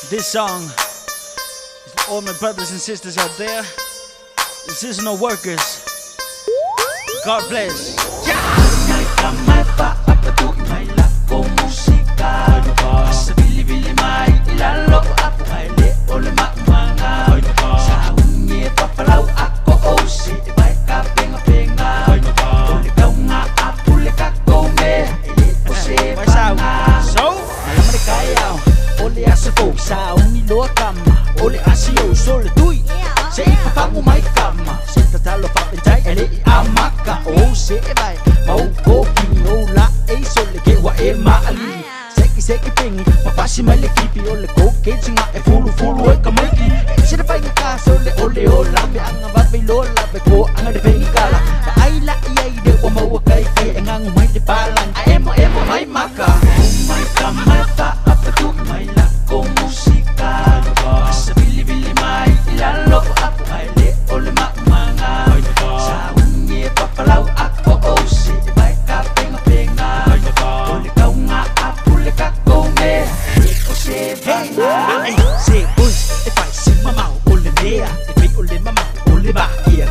This song is for all my brothers and sisters out there, the seasonal workers. God bless. Sa bili-bili may ilalo ako ay leole makmanga. Sa unye papalaw ako o si ibay ka penga-penga. Uli daw nga apule ka kome ili o si banga. So, malam ni kayaw uli asa ko sa unilo kama. Uli asiyo solo tuy sa ipapangumay kama. Sa tatalo papintay ili amaka o si ibay mauko kinyola ay soli kewa e maali. Seki pingi, mapasi malikipi ole koke singa e fulu e kamaiki. Sina pa yung kaso ole lambe ang ababay lola be ko ang adepeng kala. Paayla iyay de wa mawakay kay ang umay de palan. Emo may maka. Umay kamata apatu may lako musika. Sa bili-bili may ilalo ako ay leole makmanga. Sa unye papalaw ako o si ibay ka penga-penga. Ole kau nga apule ka kome iko si banga. Ay si boys if I see mamau ole dea if I ole mamau ole ba kia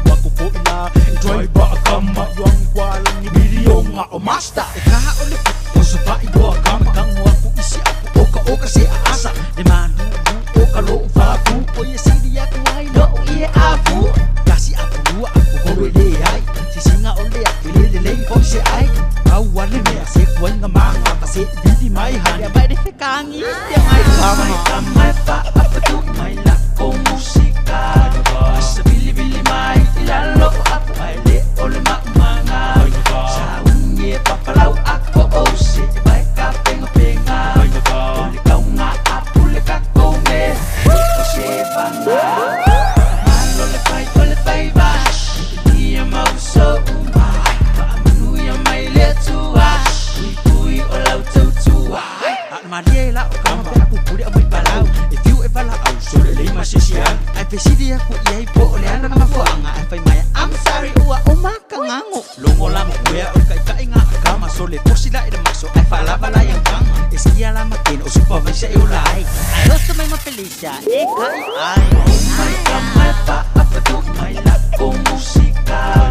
wako po ina enjoy ba kama yung kwalang ni video nga o master ikaha ole po so pa igo kama kang wako isi ako oka si asa de manu o kalo faku o yesi dia ko ay no ie afu kasi ako ko ole ay si singa ole akilele po si ay awali me se kwai nga manga kasi di mai hanya bai de kangi yang ai kama pa apatu mai lako musika. Sa bili-bili mai ilalo ako ay leole makmanga. Sa unye papalaw ako o si ibay ka penga-penga. Uli kau nga apule ka kome iko si banga. Ole pay bash hindi ya mauso umay paamanu ya may letua kui olaw tutua. Mariela o kama pe aku puri amoy palaw. If you ever la au so le masisiyan ay pesidi aku iyay po ole ana na mafuanga ay fay maya I'm sorry uwa umakangango longo la mo kuya o kai nga kama so le por sila ida maso ay fala bala yang kang eskia la makin o supervise e ulay ay gusto may mapelisya e kai ay may kama pa apatu may lako musika.